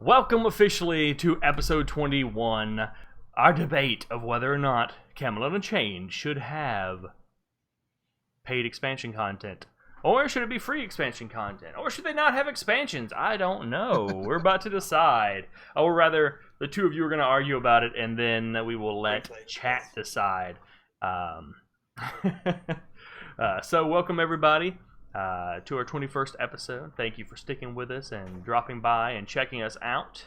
Welcome officially to episode 21, our debate of whether or not Camelot Unchained should have paid expansion content. Or should it be free expansion content? Or should they not have expansions? I don't know. We're about to decide. Or rather, the two of you are going to argue about it, and then we will let chat decide. So welcome everybody to our 21st episode. Thank you for sticking with us and dropping by and checking us out.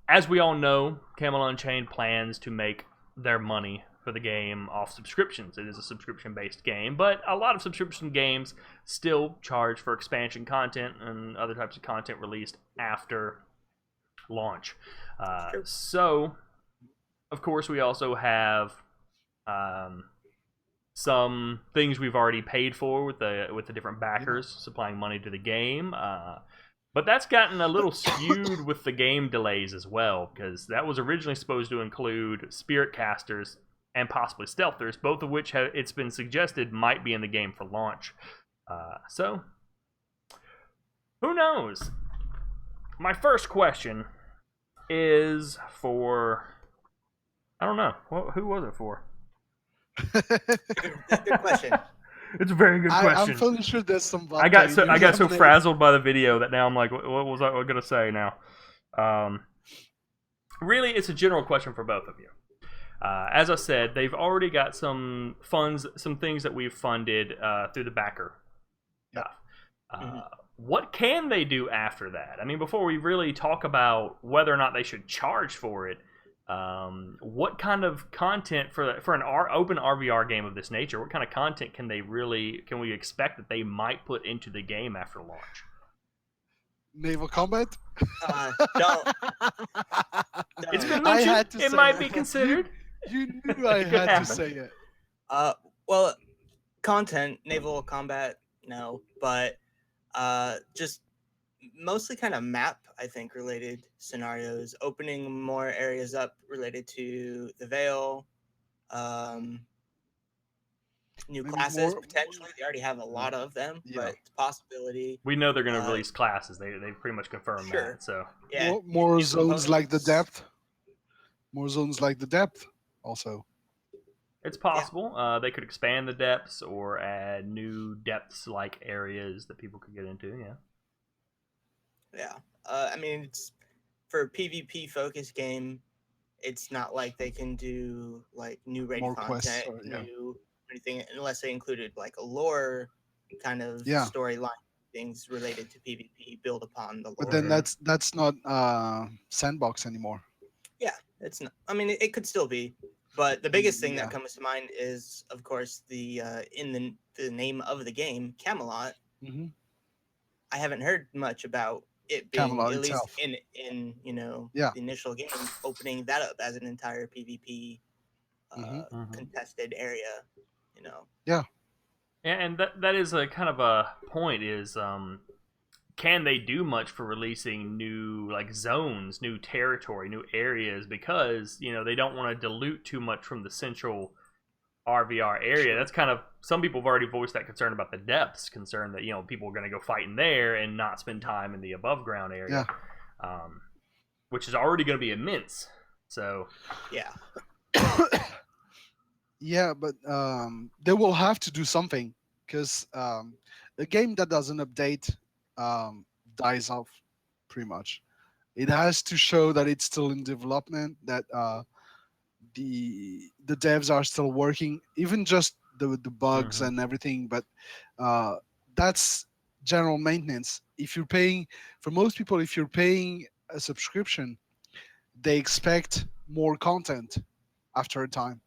As we all know, Camelot Unchained plans to make their money for the game off subscriptions. It is a subscription-based game, but a lot of subscription games still charge for expansion content and other types of content released after launch. So, of course, we also have some things we've already paid for with the different backers supplying money to the game. But that's gotten a little skewed with the game delays as well, because that was originally supposed to include spirit casters and possibly stealthers, both of which it's been suggested might be in the game for launch. So, who knows? My first question is for... I don't know. Who was it for? Good question. It's a very good question. I'm fairly sure there's some. I got so frazzled by the video that now I'm like, what was I going to say now? Really, it's a general question for both of you. As I said, they've already got some funds, some things that we've funded through the backer stuff. What can they do after that? I mean, before we really talk about whether or not they should charge for it, what kind of content for an open RVR game of this nature? What kind of content can we expect that they might put into the game after launch? Naval combat? Don't. It's been mentioned. It might be considered. You knew I had to say it. Well, content, naval combat, no, but just mostly kind of map, I think, related scenarios, opening more areas up related to the Veil, new classes, potentially. They already have a lot of them, but it's a possibility. We know they're going to release classes. They pretty much confirmed that. So yeah, more zones like the depth. More zones like the depth, also. It's possible. Yeah. They could expand the depths or add new depths-like areas that people could get into, Yeah. I mean, it's for a PvP focused game. It's not like they can do like new raid content, new anything, unless they included like a lore kind of storyline, things related to PvP, build upon the lore. But then that's not sandbox anymore. Yeah, it's not. I mean, it could still be, but the biggest thing that comes to mind is, of course, the in the name of the game, Camelot. I haven't heard much about it being Camelot at least itself. in the initial game, opening that up as an entire PvP contested area, Yeah, and that is a kind of a point is can they do much for releasing new like zones, new territory, new areas, because they don't want to dilute too much from the central RVR area. That's kind of, some people have already voiced that concern about the depths, concern that people are going to go fight in there and not spend time in the above ground area, which is already going to be immense. So yeah, but they will have to do something, because a game that doesn't update dies off pretty much. It has to show that it's still in development, that the devs are still working, even just the bugs and everything, but that's general maintenance. If you're paying, for most people, if you're paying a subscription, they expect more content after a time.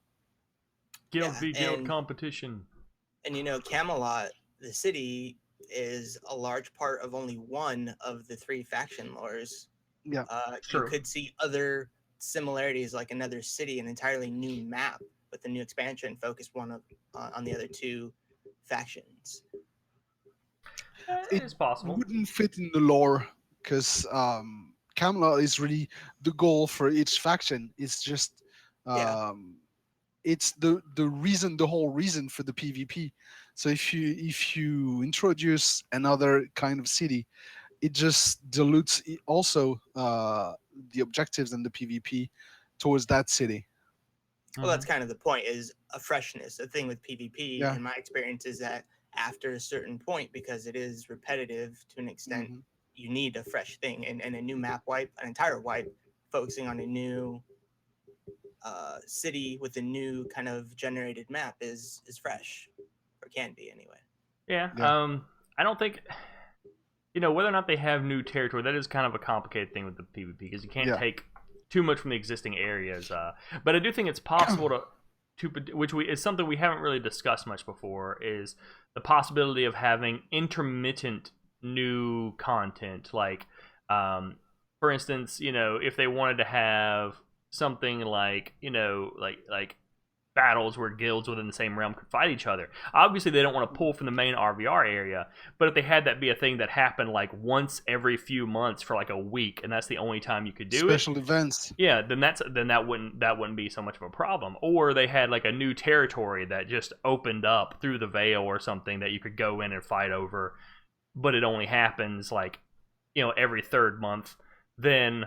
Guild v guild competition. And Camelot, the city, is a large part of only one of the three faction lores. Yeah, you could see other similarities, like another city, an entirely new map with a new expansion focused on the other two factions. It is possible. It wouldn't fit in the lore, because Camelot is really the goal for each faction. It's just it's the reason, the whole reason for the PvP. So if you introduce another kind of city, it just dilutes also the objectives and the PvP towards that city. Well, that's kind of the point, is a freshness. The thing with PvP, in my experience, is that after a certain point, because it is repetitive to an extent, you need a fresh thing. And a new map wipe, an entire wipe, focusing on a new city with a new kind of generated map is fresh, or can be anyway. Yeah. I don't think, whether or not they have new territory, that is kind of a complicated thing with the PvP, because you can't take too much from the existing areas. But I do think it's possible to which is something we haven't really discussed much before, is the possibility of having intermittent new content. Like, for instance, if they wanted to have something like, like battles where guilds within the same realm could fight each other. Obviously, they don't want to pull from the main RVR area, but if they had that be a thing that happened like once every few months for like a week, and that's the only time you could do special events, then that wouldn't be so much of a problem. Or they had like a new territory that just opened up through the Veil or something that you could go in and fight over, but it only happens like every third month. Then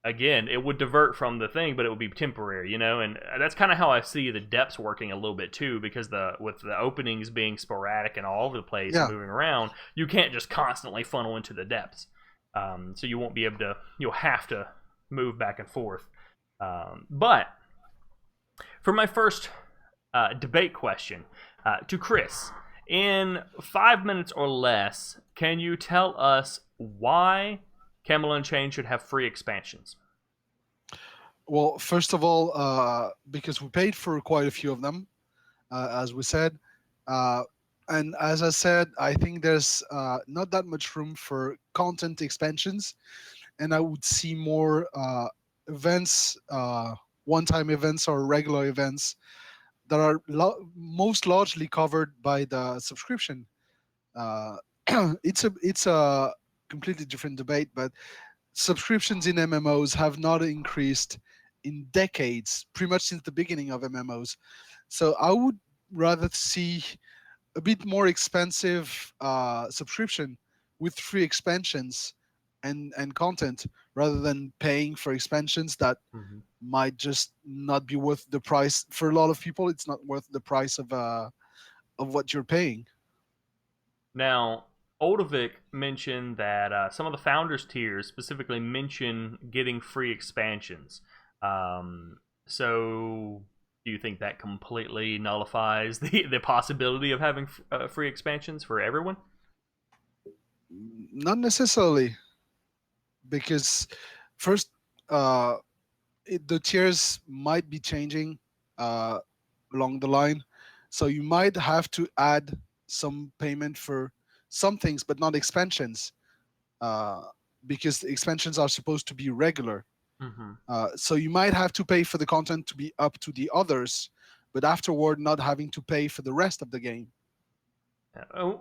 again, it would divert from the thing, but it would be temporary, and that's kind of how I see the depths working a little bit too, because with the openings being sporadic and all over the place and moving around, you can't just constantly funnel into the depths. So you won't be able to, you'll have to move back and forth. But for my first debate question to Kriss, in 5 minutes or less, can you tell us why Camelot Unchained should have free expansions? Well, first of all, because we paid for quite a few of them, as we said. And as I said, I think there's not that much room for content expansions. And I would see more events, one-time events or regular events that are most largely covered by the subscription. It's a completely different debate, but subscriptions in MMOs have not increased in decades, pretty much since the beginning of MMOs. So I would rather see a bit more expensive subscription with free expansions and content, rather than paying for expansions that might just not be worth the price. For a lot of people, it's not worth the price of what you're paying. Now, Oldovic mentioned that some of the founders tiers specifically mention getting free expansions. So do you think that completely nullifies the possibility of having free expansions for everyone? Not necessarily, because first, the tiers might be changing along the line, so you might have to add some payment for some things, but not expansions, because the expansions are supposed to be regular. So you might have to pay for the content to be up to the others, but afterward not having to pay for the rest of the game.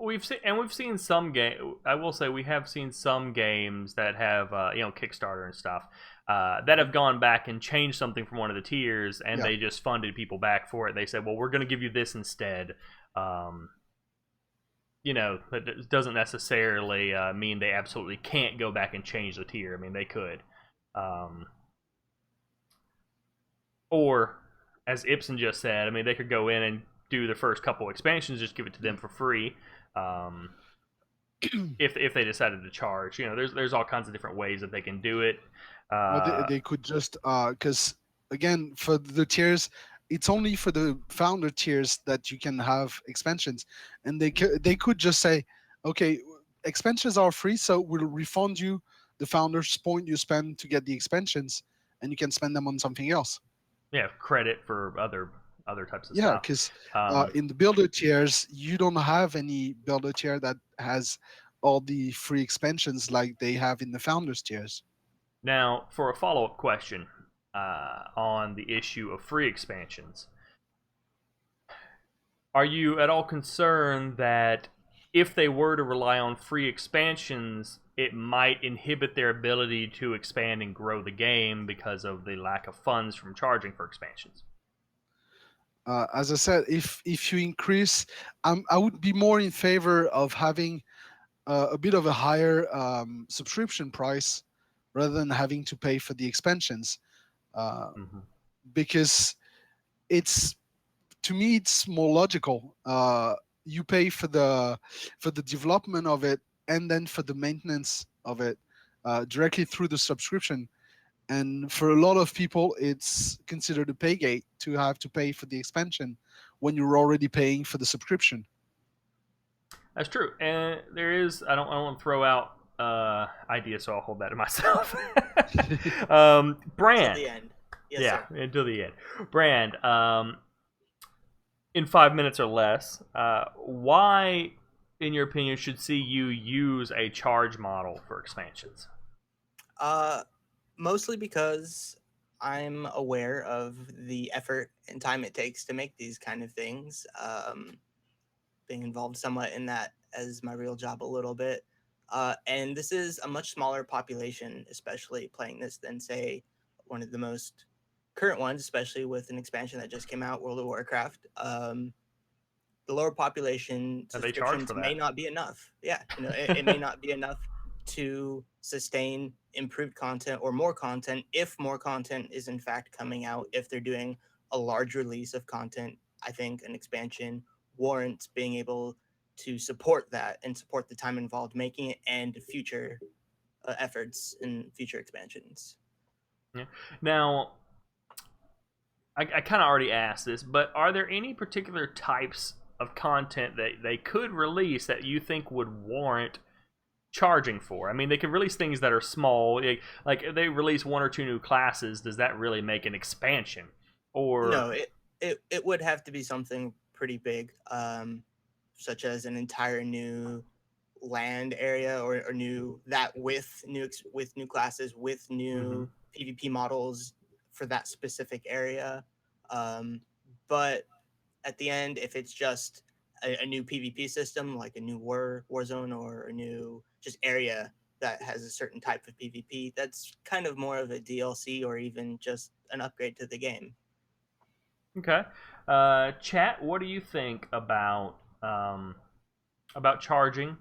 We've seen some game. I will say we have seen some games that have Kickstarter and stuff that have gone back and changed something from one of the tiers, and they just funded people back for it. They said, "Well, we're going to give you this instead." That doesn't necessarily mean they absolutely can't go back and change the tier. I mean, they could. Or, as Ibsen just said, I mean, they could go in and do the first couple expansions, just give it to them for free. If they decided to charge, there's all kinds of different ways that they can do it. Well, they could just because again, for the tiers, it's only for the founder tiers that you can have expansions, and they could just say, okay, expansions are free, so we'll refund you the founder's point you spend to get the expansions, and you can spend them on something else. Yeah, credit for other types of stuff. Yeah, because in the builder tiers, you don't have any builder tier that has all the free expansions like they have in the founders tiers. Now, for a follow-up question on the issue of free expansions, are you at all concerned that if they were to rely on free expansions, it might inhibit their ability to expand and grow the game because of the lack of funds from charging for expansions? As I said, if you increase, I would be more in favor of having a bit of a higher subscription price rather than having to pay for the expansions, because it's, to me, it's more logical. You pay for the development of it and then for the maintenance of it directly through the subscription. And for a lot of people, it's considered a pay gate to have to pay for the expansion when you're already paying for the subscription. That's true, and there is. I don't want to throw out ideas, so I'll hold that to myself. Brand. Until the end. Yes, yeah, sir. until the end. Brand. In 5 minutes or less, why, in your opinion, should see you use a charge model for expansions? Mostly because I'm aware of the effort and time it takes to make these kind of things. Being involved somewhat in that as my real job a little bit. And this is a much smaller population, especially playing this, than, say, one of the most current ones, especially with an expansion that just came out, World of Warcraft. The lower population subscriptions may not be enough. Yeah, it may not be enough to sustain improved content or more content, if more content is in fact coming out. If they're doing a large release of content, I think an expansion warrants being able to support that and support the time involved making it and future efforts in future expansions. Yeah. Now, I kind of already asked this, but are there any particular types of content that they could release that you think would warrant charging for? I mean, they could release things that are small, like if they release 1 or 2 new classes, does that really make an expansion? Or no, it would have to be something pretty big, such as an entire new land area or new that with new classes, with new PvP models for that specific area. But at the end, if it's just a new PvP system, like a new Warzone or a new just area that has a certain type of PvP, that's kind of more of a DLC or even just an upgrade to the game. Okay. Chat, what do you think about charging?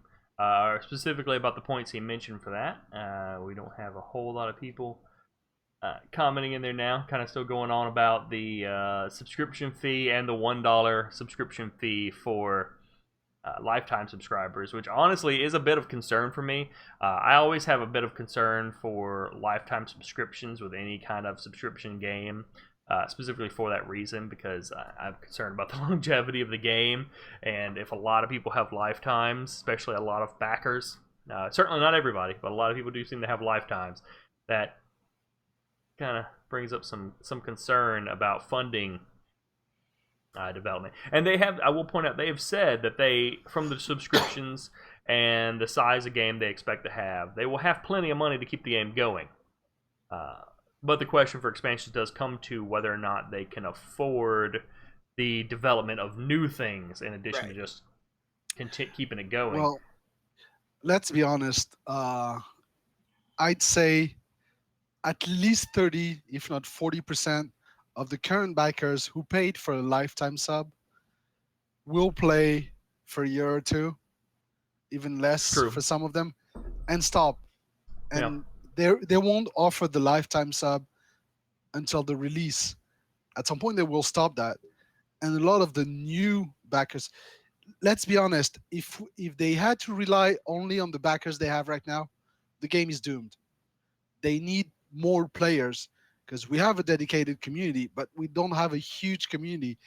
Specifically about the points he mentioned for that. We don't have a whole lot of people commenting in there now. Kind of still going on about the subscription fee and the $1 subscription fee for lifetime subscribers, which honestly is a bit of concern for me. I always have a bit of concern for lifetime subscriptions with any kind of subscription game. Specifically for that reason, because I'm concerned about the longevity of the game, and if a lot of people have lifetimes, especially a lot of backers, certainly not everybody, but a lot of people do seem to have lifetimes, that kind of brings up some concern about funding development. And they have, I will point out, they have said that they, from the subscriptions and the size of game they expect to have, they will have plenty of money to keep the game going. But the question for expansions does come to whether or not they can afford the development of new things in addition to just keeping it going. Well, let's be honest. I'd say at least 30, if not 40%, of the current backers who paid for a lifetime sub will play for a year or two, even less for some of them, and stop. And they won't offer the lifetime sub until the release. At some point, they will stop that. And a lot of the new backers, let's be honest, if they had to rely only on the backers they have right now, the game is doomed. They need more players because we have a dedicated community, but we don't have a huge community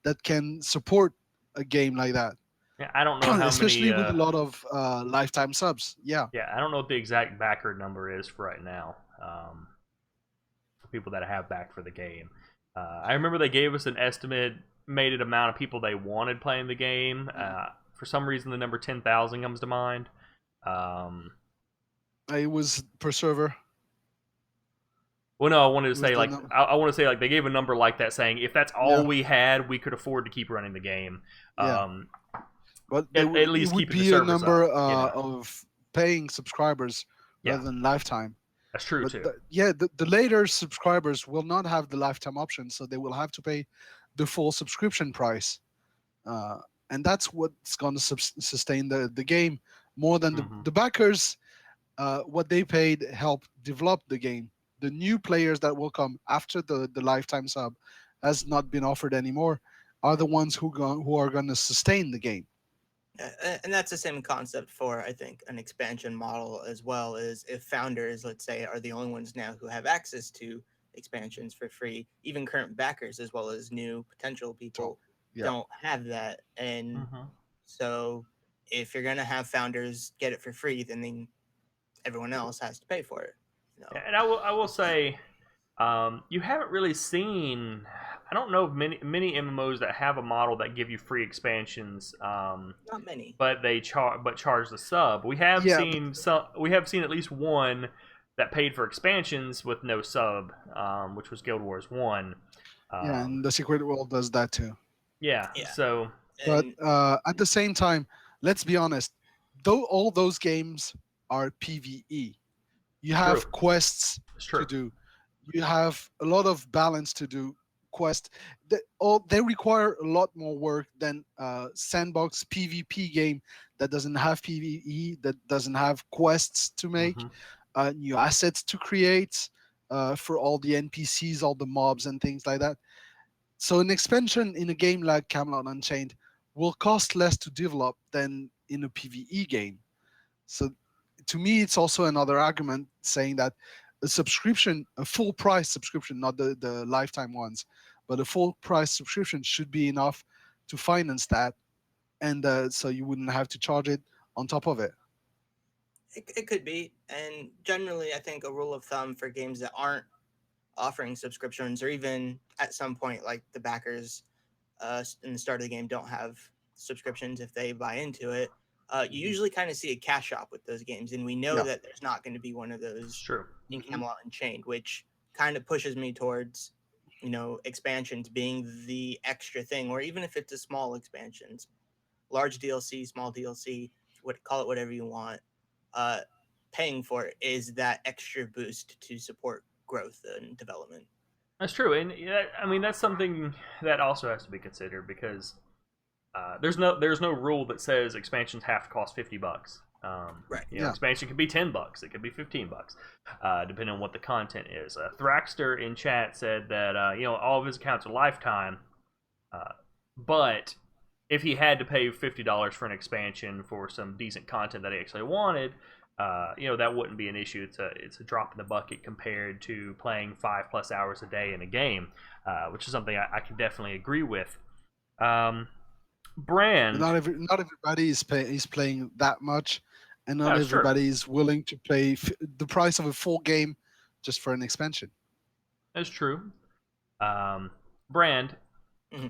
that can support a game like that. Yeah, I don't know how especially many, with a lot of lifetime subs. Yeah, I don't know what the exact backer number is for right now. For people that have backed for the game, I remember they gave us an estimated amount of people they wanted playing the game. For some reason, the number 10,000 comes to mind. It was per server. Well, no, I wanted to say I want to say they gave a number like that, saying if that's all we had, we could afford to keep running the game. But at least it would be a number of paying subscribers rather than lifetime. That's true too. The later subscribers will not have the lifetime option, so they will have to pay the full subscription price, and that's what's going to sustain the game more than the backers. What they paid helped develop the game. The new players that will come after the lifetime sub has not been offered anymore are the ones who are going to sustain the game. And that's the same concept for, I think, an expansion model as well. Is if founders, let's say, are the only ones now who have access to expansions for free, even current backers as well as new potential people don't have that. And so if you're going to have founders get it for free, then everyone else has to pay for it. And I will say, you haven't really seen. I don't know of many MMOs that have a model that give you free expansions. Not many, but they charge the sub. We have seen some. We have seen at least one that paid for expansions with no sub, which was Guild Wars 1. And the Secret World does that too. Yeah. So, but at the same time, let's be honest. Though all those games are PvE, you have quests to do. You have a lot of balance to do. They require a lot more work than sandbox PvP game that doesn't have PvE, that doesn't have quests to make, new assets to create for all the NPCs, all the mobs and things like that. So an expansion in a game like Camelot Unchained will cost less to develop than in a PvE game. So to me, it's also another argument saying that a subscription, a full price subscription, not the lifetime ones, but a full price subscription should be enough to finance that. And so you wouldn't have to charge it on top of it. It could be. And generally, I think a rule of thumb for games that aren't offering subscriptions, or even at some point, like the backers in the start of the game don't have subscriptions if they buy into it, you usually kind of see a cash shop with those games. And we know that there's not going to be one of those in Camelot Unchained, which kind of pushes me towards, expansions being the extra thing, or even if it's a small expansions, large DLC, small DLC, call it whatever you want, paying for it is that extra boost to support growth and development. That's true, and I mean that's something that also has to be considered because there's no rule that says expansions have to cost $50. Right. Expansion could be $10. It could be $15, depending on what the content is. Thraxter in chat said that all of his accounts are lifetime, but if he had to pay $50 for an expansion for some decent content that he actually wanted, that wouldn't be an issue. It's a drop in the bucket compared to playing 5+ hours a day in a game, which is something I can definitely agree with. Brand. Not everybody is playing that much, and not everybody is willing to pay the price of a full game just for an expansion. That's true. Brand. Mm-hmm.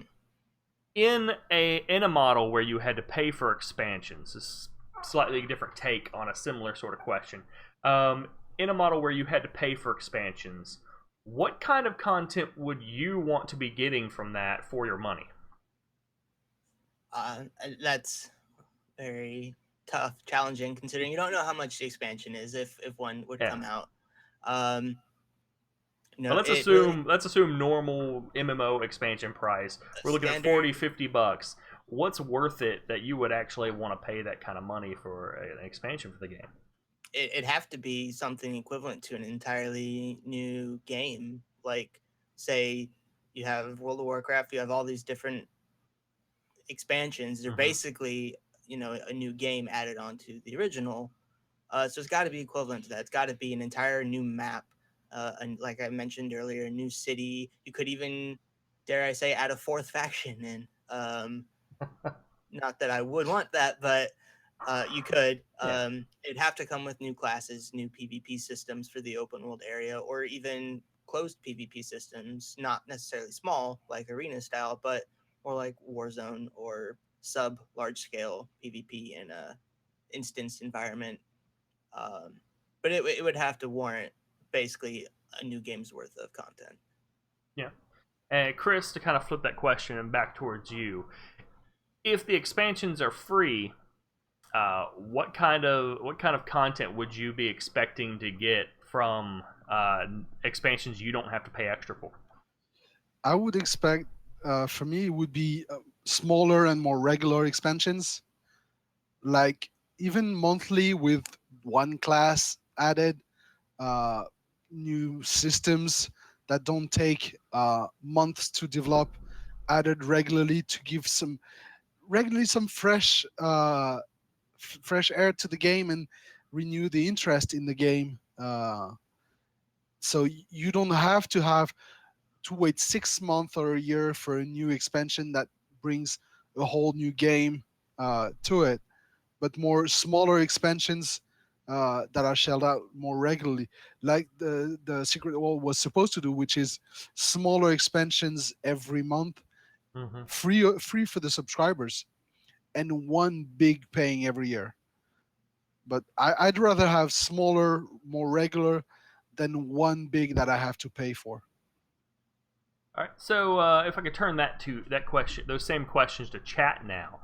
In a model where you had to pay for expansions, this is a slightly different take on a similar sort of question. In a model where you had to pay for expansions, what kind of content would you want to be getting from that for your money? That's very tough, challenging, considering you don't know how much the expansion is if one would come out. But let's assume normal MMO expansion price. We're looking at $40-$50. What's worth it that you would actually want to pay that kind of money for an expansion for the game? It'd have to be something equivalent to an entirely new game. Like, say, you have World of Warcraft, you have all these different expansions. They're basically, a new game added onto the original. So it's got to be equivalent to that. It's got to be an entire new map. And like I mentioned earlier, a new city. You could even, dare I say, add a fourth faction in. Not that I would want that, but you could. It'd have to come with new classes, new PvP systems for the open world area, or even closed PvP systems, not necessarily small like arena style, but more like Warzone or large scale PvP in a instance environment. But it would have to warrant basically a new game's worth of content. Yeah. And Kriss, to kind of flip that question and back towards you, if the expansions are free, what kind of content would you be expecting to get from expansions you don't have to pay extra for? I would expect, for me, it would be smaller and more regular expansions. Like even monthly with one class added, uh, new systems that don't take months to develop added regularly to give some fresh fresh air to the game and renew the interest in the game. So you don't have to wait 6 months or a year for a new expansion that brings a whole new game to it, but more smaller expansions that are shelled out more regularly, like the Secret World was supposed to do, which is smaller expansions every month, Mm-hmm. free for the subscribers, and one big paying every year. But I'd rather have smaller, more regular, than one big that I have to pay for. All right. So if I could turn that question, those same questions to chat now.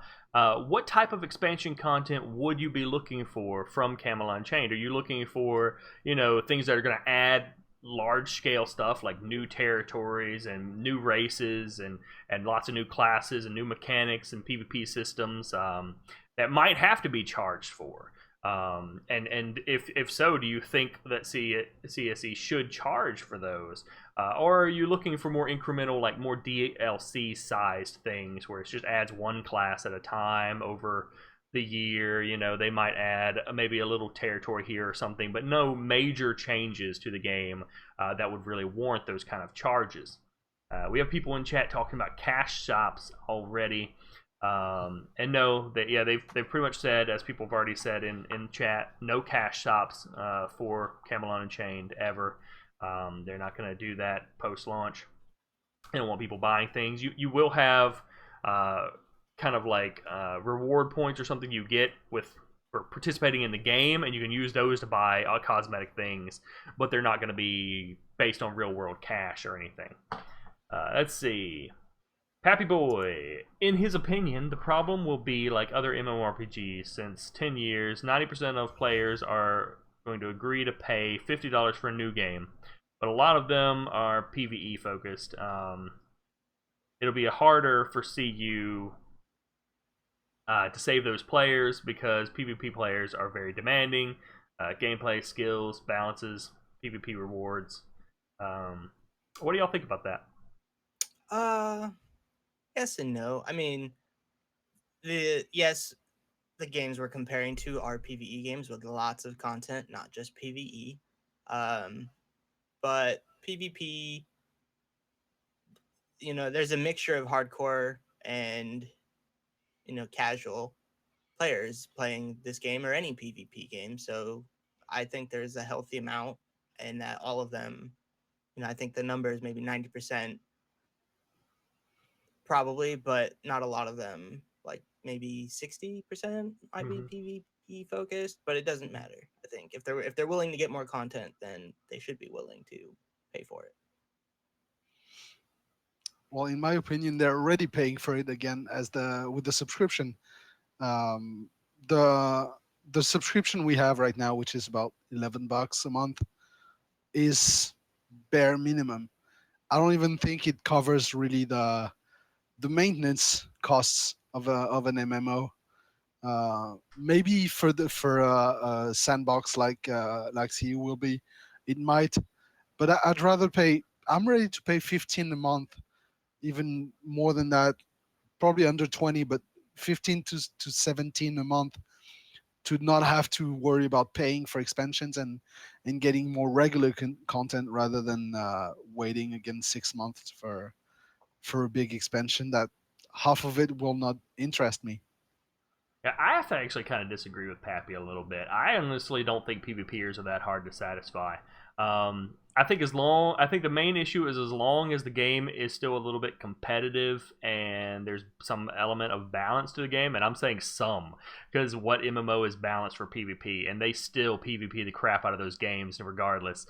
What type of expansion content would you be looking for from Camelot Unchained? Are you looking for things that are going to add large scale stuff like new territories and new races and lots of new classes and new mechanics and PvP systems that might have to be charged for? And if so, do you think that CSE should charge for those? Or are you looking for more incremental, like more DLC sized things where it just adds one class at a time over the year? They might add maybe a little territory here or something, but no major changes to the game that would really warrant those kind of charges. We have people in chat talking about cash shops already. And no, they've pretty much said, as people have already said in chat, no cash shops for Camelot Unchained ever. They're not going to do that post launch. They don't want people buying things. You will have kind of like reward points or something you get for participating in the game, and you can use those to buy cosmetic things, but they're not going to be based on real world cash or anything. Let's see. Pappy Boy, in his opinion, the problem will be like other MMORPGs. Since 10 years, 90% of players are going to agree to pay $50 for a new game, but a lot of them are PvE focused. It'll be harder for CU to save those players because PvP players are very demanding. Gameplay, skills, balances, PvP rewards. What do y'all think about that? Yes and no. I mean, the games we're comparing to are PvE games with lots of content, not just PvE. But PvP, there's a mixture of hardcore and casual players playing this game or any PvP game. So I think there's a healthy amount, and that all of them, I think the number is maybe 90%. Probably, but not a lot of them. Like maybe 60% might be PvP focused, but it doesn't matter. I think if they're willing to get more content, then they should be willing to pay for it. Well, in my opinion, they're already paying for it again with the subscription. Um, the subscription we have right now, which is about $11 a month, is bare minimum. I don't even think it covers really the maintenance costs of an MMO. Maybe for a sandbox like CU will be, it might, but I'd rather pay. I'm ready to pay 15 a month, even more than that, probably under 20, but 15 to 17 a month, to not have to worry about paying for expansions and getting more regular content rather than waiting again 6 months for a big expansion that half of it will not interest me. Yeah, I have to actually kind of disagree with Pappy a little bit. I honestly don't think PvPers are that hard to satisfy. I think the main issue is as long as the game is still a little bit competitive and there's some element of balance to the game, and I'm saying some, because what MMO is balanced for PvP, and they still PvP the crap out of those games regardless.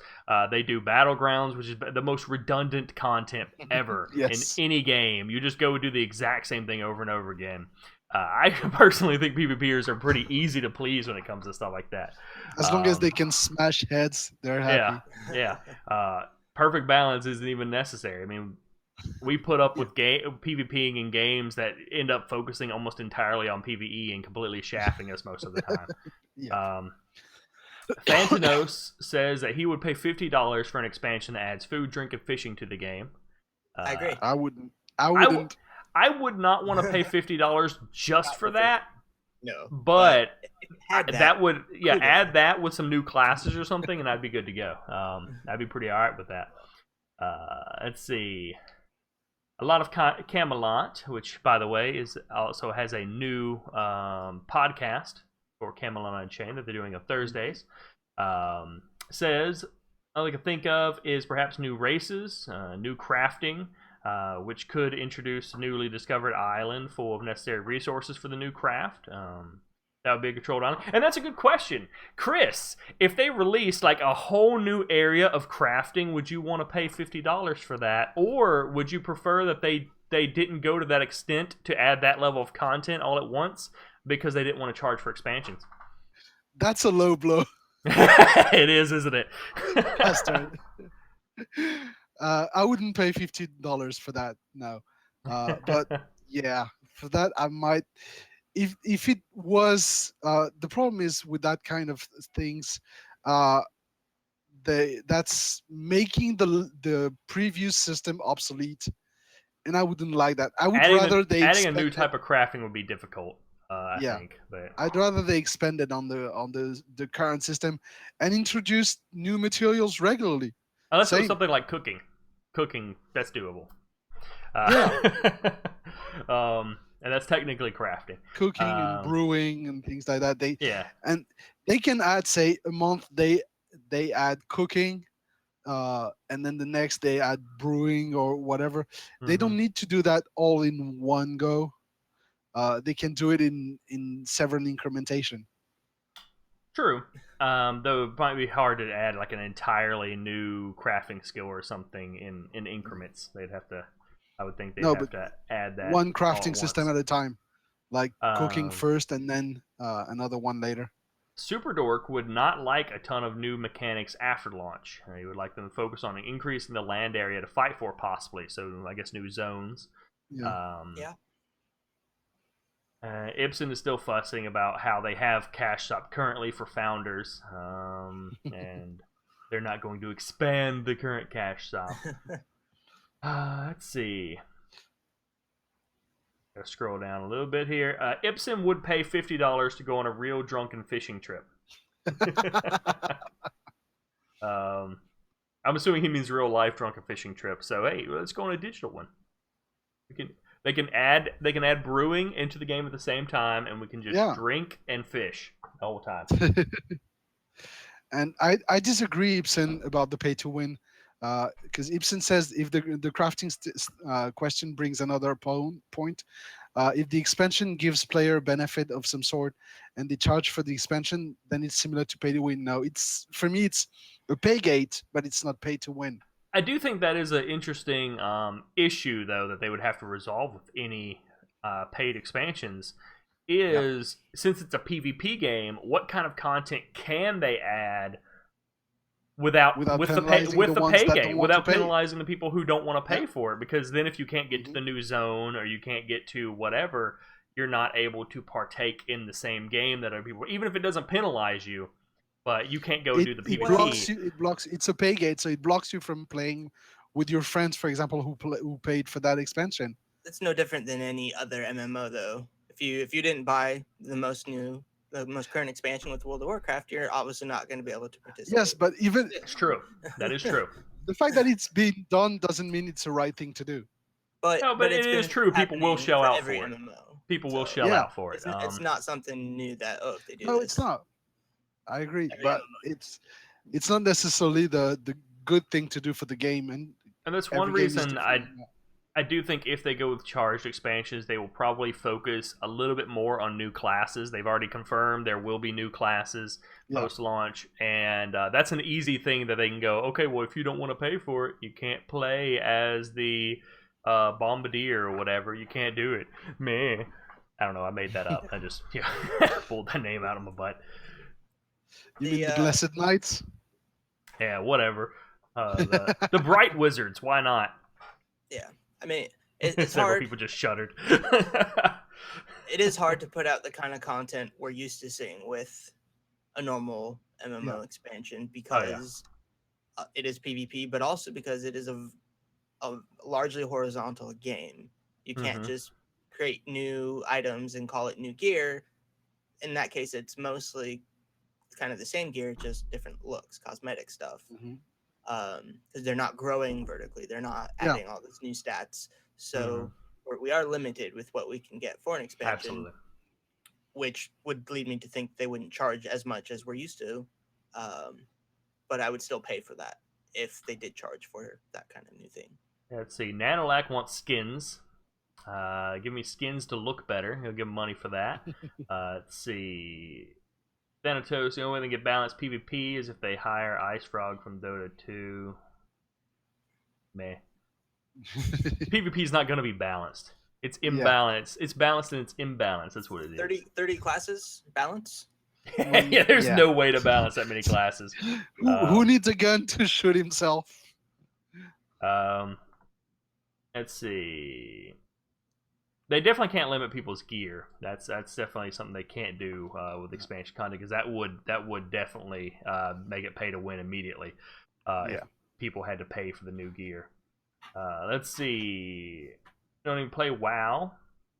They do Battlegrounds, which is the most redundant content ever yes. in any game. You just go do the exact same thing over and over again. I personally think PvPers are pretty easy to please when it comes to stuff like that. As long as they can smash heads, they're happy. Yeah. Perfect balance isn't even necessary. I mean, we put up with PvPing in games that end up focusing almost entirely on PvE and completely shafting us most of the time. Yeah. Fantanos says that he would pay $50 for an expansion that adds food, drink, and fishing to the game. I agree. I wouldn't. I would not want to pay $50 just for that. No, but that would add that with some new classes or something, and I'd be good to go. I'd be pretty alright with that. Let's see. A lot of Camelot, which by the way also has a new podcast for Camelot Unchained that they're doing on Thursdays. Says all I can think of is perhaps new races, new crafting, which could introduce a newly discovered island full of necessary resources for the new craft. That would be a controlled island. And that's a good question. Kriss, if they released like a whole new area of crafting, would you want to pay $50 for that? Or would you prefer that they didn't go to that extent to add that level of content all at once because they didn't want to charge for expansions? That's a low blow. It is, isn't it? I wouldn't pay $50 for that, no. But yeah, for that I might. If it was, the problem is with that kind of things, that's making the previous system obsolete, and I wouldn't like that. I would rather adding a new type of crafting would be difficult. I think, but I'd rather they expand it on the current system and introduce new materials regularly. Unless it was something like cooking, that's doable. And that's technically crafting. Cooking and brewing and things like that. And they can add, say, a month they add cooking, and then the next they add brewing or whatever. Mm-hmm. They don't need to do that all in one go. They can do it in several incrementation. True. Though it might be hard to add like an entirely new crafting skill or something in increments. They'd have to. I would think they'd have to add that one crafting system at a time, like cooking first and then another one later. Super Dork would not like a ton of new mechanics after launch. He would like them to focus on an increase in the land area to fight for, possibly. So I guess new zones. Yeah. Ibsen is still fussing about how they have cash shop currently for founders, and they're not going to expand the current cash shop. Let's see. Gotta scroll down a little bit here. Ibsen would pay $50 to go on a real drunken fishing trip. I'm assuming he means real life drunken fishing trip. So hey, let's go on a digital one. They can add brewing into the game at the same time, and we can just drink and fish the whole time. And I disagree, Ibsen, about the pay to win. Because Ibsen says if the crafting question brings another point, if the expansion gives player benefit of some sort and they charge for the expansion, then it's similar to pay to win. No, for me it's a pay gate, but it's not pay to win. I do think that is an interesting issue, though, that they would have to resolve with any paid expansions. Since it's a PvP game, what kind of content can they add without penalizing the people who don't want to pay for it? Because then if you can't get to the new zone or you can't get to whatever, you're not able to partake in the same game that other people, even if it doesn't penalize you, but you can't go do the PvP. It's a pay gate, so it blocks you from playing with your friends, for example, who paid for that expansion. It's no different than any other MMO, though. If you didn't buy the most current expansion with World of Warcraft, you're obviously not going to be able to participate. Yes, but even it's true. That is true. The fact that it's being done doesn't mean it's the right thing to do. But it is true. People will shell out for it. MMO. People will shell out for it. It's not something new that if they do. No, it's not. I agree, but it's not necessarily the good thing to do for the game, and that's one reason I do think if they go with charged expansions, they will probably focus a little bit more on new classes. They've already confirmed there will be new classes post-launch, and that's an easy thing that they can go, okay, well, if you don't want to pay for it, you can't play as the Bombardier or whatever. You can't do it. Meh. I don't know. I made that up. I just pulled that name out of my butt. You mean the Blessed Knights? Yeah, whatever. The Bright Wizards. Why not? Yeah. I mean, it's Several hard. people just shuddered. It is hard to put out the kind of content we're used to seeing with a normal MMO expansion because it is PvP, but also because it is a largely horizontal game. You can't just create new items and call it new gear. In that case, it's mostly kind of the same gear, just different looks, cosmetic stuff. Because they're not growing vertically, they're not adding all these new stats. So we are limited with what we can get for an expansion. Absolutely. Which would lead me to think they wouldn't charge as much as we're used to. But I would still pay for that if they did charge for that kind of new thing. Let's see. Nanolac wants skins. Give me skins to look better. He'll give money for that. Let's see. Thanatos, the only way they get balanced PvP is if they hire Ice Frog from Dota 2. Meh. PvP is not going to be balanced. It's imbalanced. It's balanced and it's imbalanced. That's what it is. 30 classes balance? Yeah, there's no way to balance that many classes. Who needs a gun to shoot himself? Let's see. They definitely can't limit people's gear. That's definitely something they can't do with expansion content, because that would definitely make it pay to win immediately if people had to pay for the new gear. Let's see. Don't even play WoW,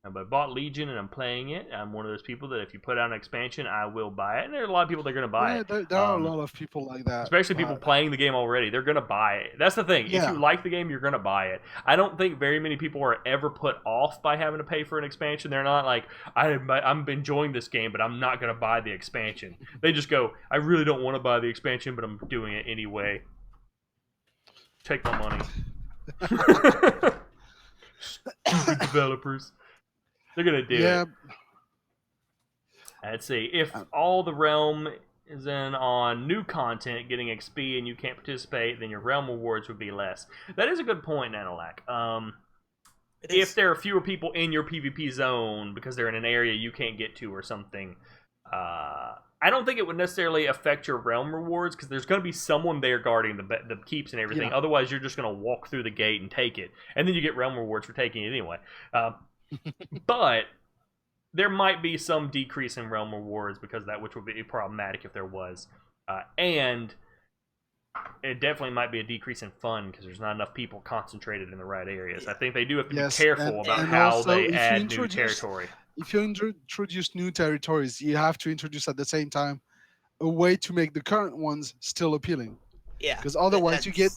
but I bought Legion and I'm playing it. I'm one of those people that if you put out an expansion, I will buy it. And there are a lot of people that are going to buy it. There are a lot of people like that. Especially people playing the game already. They're going to buy it. That's the thing. If you like the game, you're going to buy it. I don't think very many people are ever put off by having to pay for an expansion. They're not like, I'm enjoying this game, but I'm not going to buy the expansion. They just go, I really don't want to buy the expansion, but I'm doing it anyway. Take my money. Stupid developers. They're gonna do it. Let's see. If all the realm is in on new content getting XP and you can't participate, then your realm rewards would be less. That is a good point, Nanolac. If there are fewer people in your PvP zone because they're in an area you can't get to or something, I don't think it would necessarily affect your realm rewards, because there's going to be someone there guarding the keeps and everything. Otherwise, you're just going to walk through the gate and take it, and then you get realm rewards for taking it anyway. But there might be some decrease in realm rewards because of that, which would be problematic if there was. And it definitely might be a decrease in fun because there's not enough people concentrated in the right areas. I think they do have to be careful about how they add new territory. If you introduce new territories, you have to introduce at the same time a way to make the current ones still appealing. Yeah. Because otherwise you get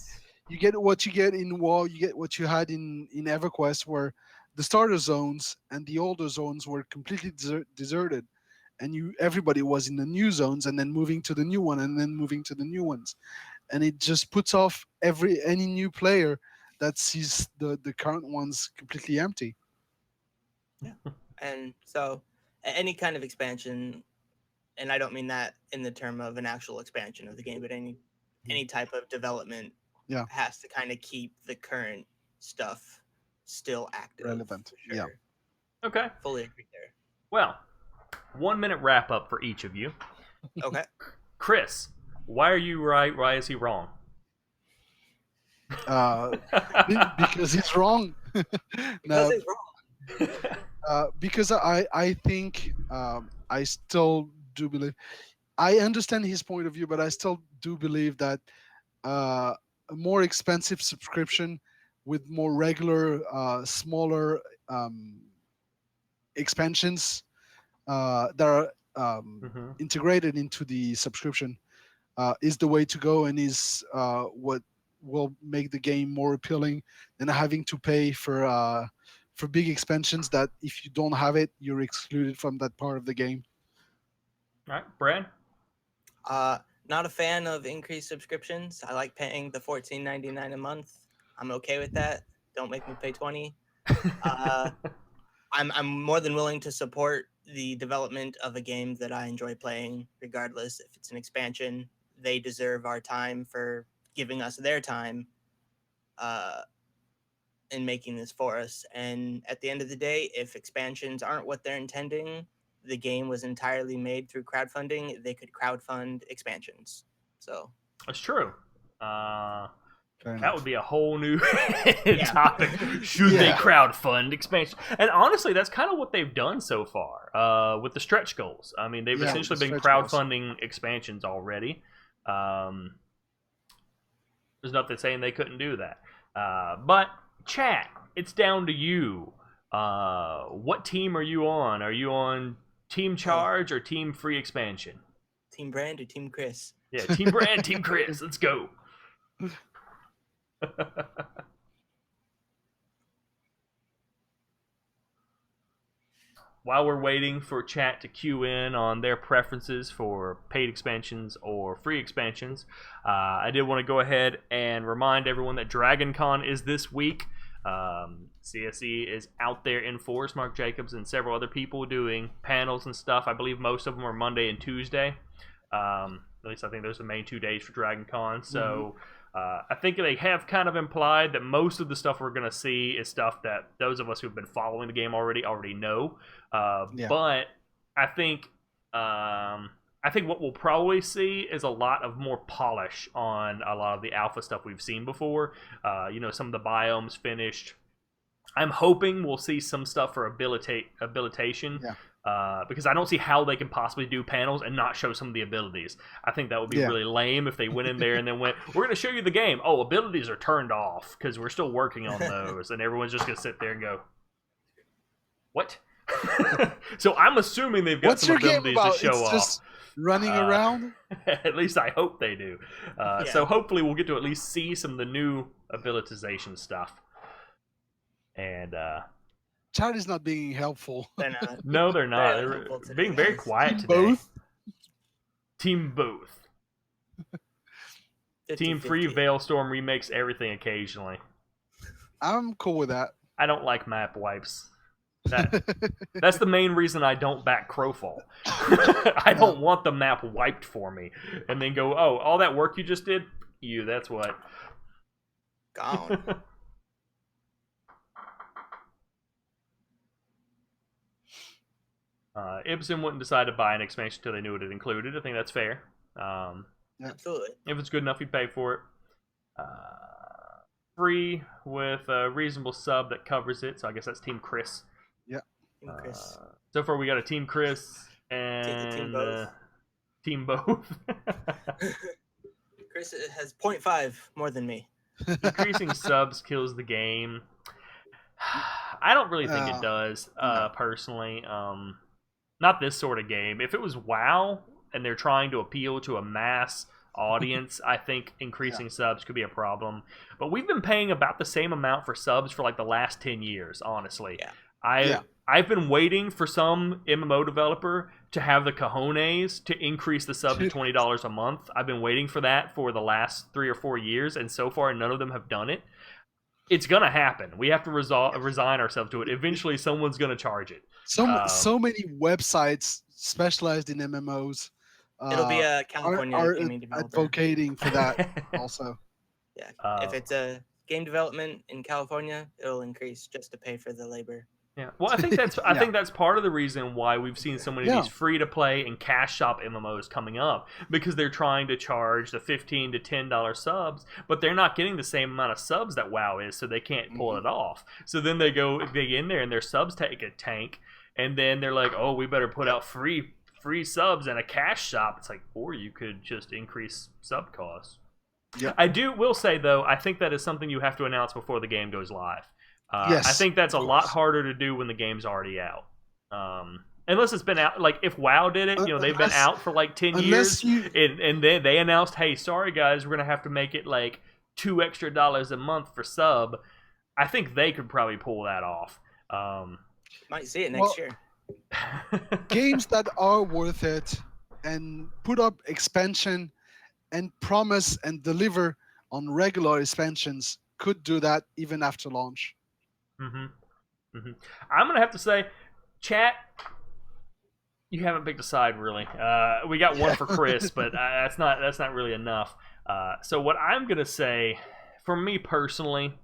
what you get in WoW, you get what you had in EverQuest, where the starter zones and the older zones were completely deserted, and everybody was in the new zones and then moving to the new one and then moving to the new ones, and it just puts off any new player that sees the current ones completely empty. Yeah. And so any kind of expansion, and I don't mean that in the term of an actual expansion of the game, but any type of development has to kind of keep the current stuff still active. Relevant. Sure. Yeah. Okay. Fully agree there. Well, 1 minute wrap up for each of you. Okay. Kriss, why are you right? Why is he wrong? Because he's wrong. Because he's wrong. Because I think I still do believe, I understand his point of view, but I still do believe that a more expensive subscription with more regular, smaller expansions that are integrated into the subscription is the way to go, and is what will make the game more appealing than having to pay for big expansions that if you don't have it, you're excluded from that part of the game. All right, Brad? Not a fan of increased subscriptions. I like paying the $14.99 a month. I'm okay with that. Don't make me pay $20. I'm more than willing to support the development of a game that I enjoy playing, regardless if it's an expansion. They deserve our time for giving us their time in making this for us. And at the end of the day, if expansions aren't what they're intending, the game was entirely made through crowdfunding. They could crowdfund expansions. So that's true. That would be a whole new topic. Should they crowdfund expansion? And honestly, that's kind of what they've done so far with the stretch goals. I mean, they've essentially been crowdfunding expansions already. There's nothing saying they couldn't do that. But chat, it's down to you. What team are you on? Are you on Team Charge or Team Free Expansion? Team Brand or Team Kriss? Yeah, Team Brand, Team Kriss. Let's go. While we're waiting for chat to queue in on their preferences for paid expansions or free expansions, I did want to go ahead and remind everyone that DragonCon is this week. CSE is out there in force. Mark Jacobs and several other people doing panels and stuff. I believe most of them are Monday and Tuesday. At least I think those are the main 2 days for DragonCon. So I think they have kind of implied that most of the stuff we're going to see is stuff that those of us who've been following the game already know. But I think what we'll probably see is a lot of more polish on a lot of the alpha stuff we've seen before. Some of the biomes finished. I'm hoping we'll see some stuff for habilitation. Because I don't see how they can possibly do panels and not show some of the abilities. I think that would be really lame if they went in there and then went, we're going to show you the game. Oh, abilities are turned off because we're still working on those. And everyone's just going to sit there and go, what? So I'm assuming they've got some abilities to show off. Just running around? At least I hope they do. So hopefully we'll get to at least see some of the new abilitization stuff. And Chat is not being helpful. They're not. No, they're not. They're being very quiet today. Team Both. 50, Team 50. Free Veilstorm remakes everything occasionally. I'm cool with that. I don't like map wipes. That's the main reason I don't back Crowfall. I don't want the map wiped for me. And then go, oh, all that work you just did? That's what. Gone. Ibsen wouldn't decide to buy an expansion until they knew what it included. I think that's fair. Absolutely. If it's good enough, he'd pay for it. Free with a reasonable sub that covers it. So I guess that's Team Kriss. Team Kriss. So far, we got a Team Kriss and Team Both. Kriss has 0.5 more than me. Increasing subs kills the game. I don't really think it does, personally. Not this sort of game. If it was WoW and they're trying to appeal to a mass audience, I think increasing subs could be a problem. But we've been paying about the same amount for subs for like the last 10 years, honestly. I've been waiting for some MMO developer to have the cojones to increase the sub to $20 a month. I've been waiting for that for the last 3 or 4 years, and so far none of them have done it. It's gonna happen. We have to resign ourselves to it. Eventually, someone's gonna charge it. So many websites specialized in MMOs. It'll be a California gaming developer advocating for that also. Yeah, if it's a game development in California, it'll increase just to pay for the labor. Yeah, well, I think that's part of the reason why we've seen so many of these free-to-play and cash shop MMOs coming up, because they're trying to charge the $15 to $10 subs, but they're not getting the same amount of subs that WoW is, so they can't pull it off. So then they get in there and their subs take a tank, and then they're like, oh, we better put out free subs and a cash shop. It's like, or you could just increase sub costs. Yeah. Will say, though, I think that is something you have to announce before the game goes live. I think that's a lot harder to do when the game's already out. Unless it's been out, like if WoW did it, they've been out for like 10 years, and then they announced, hey, sorry guys, we're going to have to make it like $2 extra a month for sub. I think they could probably pull that off. Might see it next year. Games that are worth it and put up expansion and promise and deliver on regular expansions could do that even after launch. I'm gonna have to say, chat, you haven't picked a side really. We got one for Kriss, but that's not really enough. So what I'm gonna say, for me personally,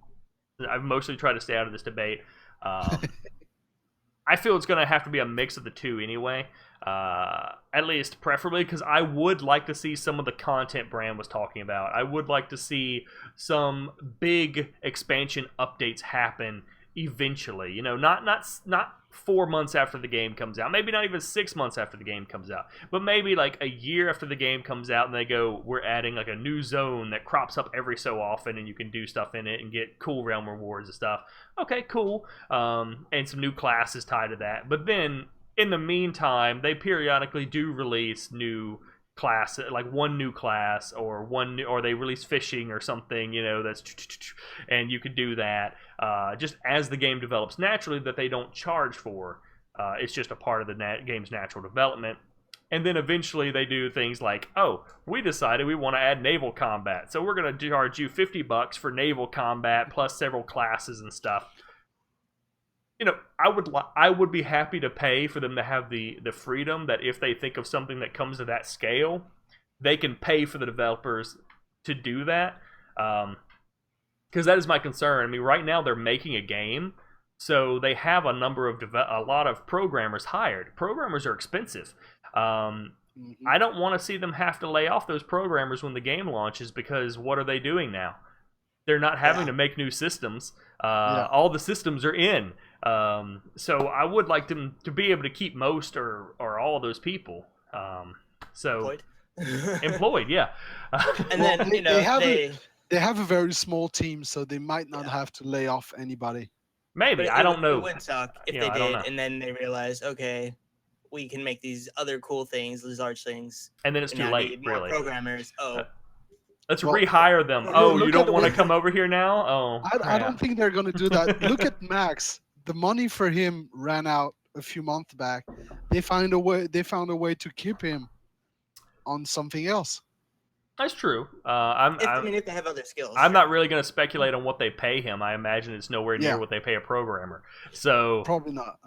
I've mostly tried to stay out of this debate. I feel it's gonna have to be a mix of the two anyway. At least preferably, because I would like to see some of the content Bram was talking about. I would like to see some big expansion updates happen eventually. You know, not 4 months after the game comes out, maybe not even 6 months after the game comes out, but maybe like a year after the game comes out, and they go, we're adding like a new zone that crops up every so often, and you can do stuff in it and get cool realm rewards and stuff. Okay, cool. And some new classes tied to that. But then in the meantime, they periodically do release new class, like one new class or they release fishing or something, you know, that's, and you could do that just as the game develops naturally, that they don't charge for. It's just a part of the game's natural development. And then eventually they do things like, oh, we decided we want to add naval combat, so we're going to charge you $50 for naval combat plus several classes and stuff. You know, I would be happy to pay for them to have the freedom that if they think of something that comes to that scale, they can pay for the developers to do that. Because that is my concern. I mean, right now they're making a game, so they have a lot of programmers hired. Programmers are expensive. I don't want to see them have to lay off those programmers when the game launches, because what are they doing now? They're not having to make new systems. All the systems are in. So I would like them to be able to keep most or all of those people. Employed, yeah. And then, you know, they have a very small team, so they might not have to lay off anybody. Maybe, I don't know. It would suck if they did, and then they realize, okay, we can make these other cool things, these large things. And then it's too late, really. Programmers, let's rehire them. You don't want to come over here now? Oh, I don't think they're going to do that. Look at Max. The money for him ran out a few months back. They found a way to keep him on something else. That's true. If they have other skills. I'm not really going to speculate on what they pay him. I imagine it's nowhere near what they pay a programmer. So probably not.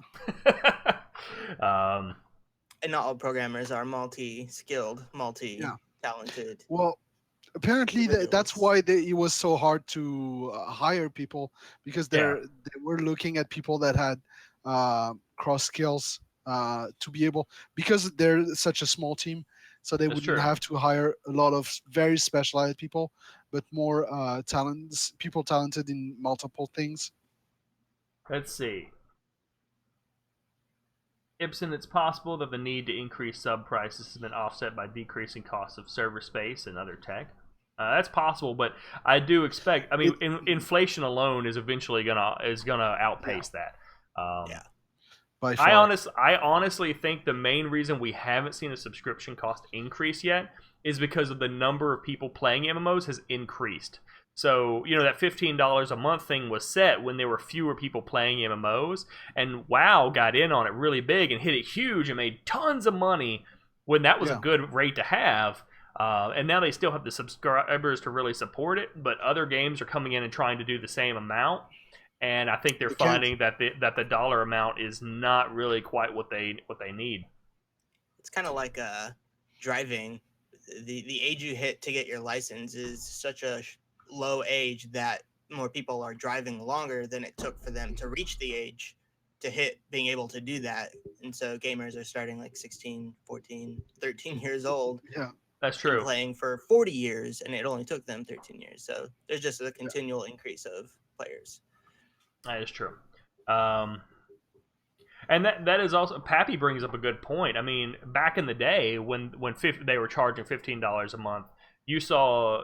And not all programmers are multi-skilled, multi-talented. Well, apparently that's why it was so hard to hire people, because they were looking at people that had cross skills to be able, because they're such a small team, so they wouldn't have to hire a lot of very specialized people, but more people talented in multiple things. Let's see. Ibsen, it's possible that the need to increase sub prices has been offset by decreasing costs of server space and other tech. That's possible, but I do expect. I mean, inflation alone is eventually gonna outpace that. By far. I honestly think the main reason we haven't seen a subscription cost increase yet is because of the number of people playing MMOs has increased. So, you know, that $15 a month thing was set when there were fewer people playing MMOs, and WoW got in on it really big and hit it huge and made tons of money when that was a good rate to have. And now they still have the subscribers to really support it, but other games are coming in and trying to do the same amount. And I think they're finding that the dollar amount is not really quite what they need. It's kind of like driving. The age you hit to get your license is such a low age that more people are driving longer than it took for them to reach the age to hit being able to do that. And so gamers are starting like 16, 14, 13 years old. Yeah. That's true. Playing for 40 years, and it only took them 13 years. So there's just a continual increase of players. That is true. And that is also, Pappy brings up a good point. I mean, back in the day when they were charging $15 a month, you saw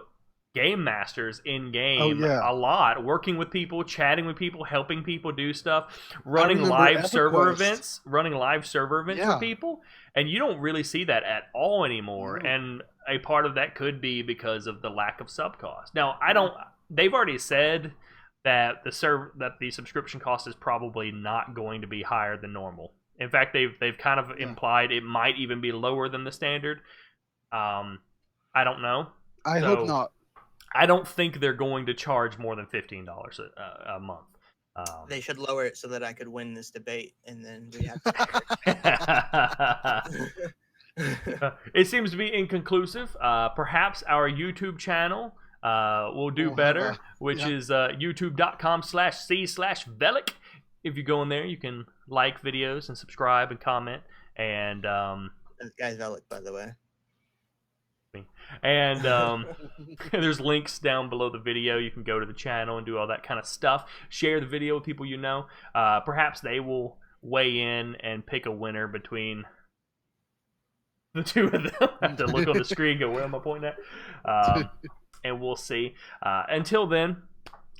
game masters in game a lot, working with people, chatting with people, helping people do stuff, running live server events for people, and you don't really see that at all anymore. And a part of that could be because of the lack of sub cost. Now, they've already said that the subscription cost is probably not going to be higher than normal. In fact, they've kind of implied it might even be lower than the standard. I don't know. I hope not. I don't think they're going to charge more than $15 a month. They should lower it so that I could win this debate, and then we have to. It seems to be inconclusive. Perhaps our YouTube channel will do better, which is youtube.com/c/Vellic. If you go in there, you can like videos and subscribe and comment And This guy's Vellic, by the way. And there's links down below the video. You can go to the channel and do all that kind of stuff. Share the video with people you know. Perhaps they will weigh in and pick a winner between the two of them. I have to look on the screen and go, where am I pointing at? And we'll see. Until then,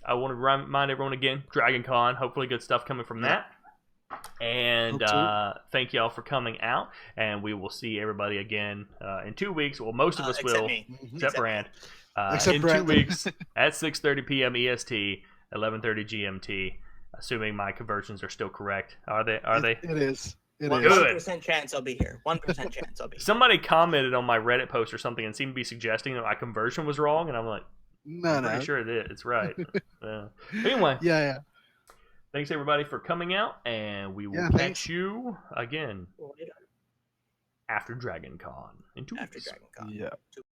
I want to remind everyone again, Dragon Con, hopefully good stuff coming from that. And thank y'all for coming out, and we will see everybody again in 2 weeks. Well, most of us will, except Brand. In 2 weeks at 6:30 p.m. EST, 11:30 GMT. Assuming my conversions are still correct. Are they? It is. 1% chance I'll be here. 1% chance I'll be here. Somebody commented on my Reddit post or something and seemed to be suggesting that my conversion was wrong, and I'm like, I'm pretty sure it is. It's right. Anyway. Yeah. Thanks, everybody, for coming out, and we will catch you again after Dragon Con in 2 weeks. After Dragon Con. Yeah.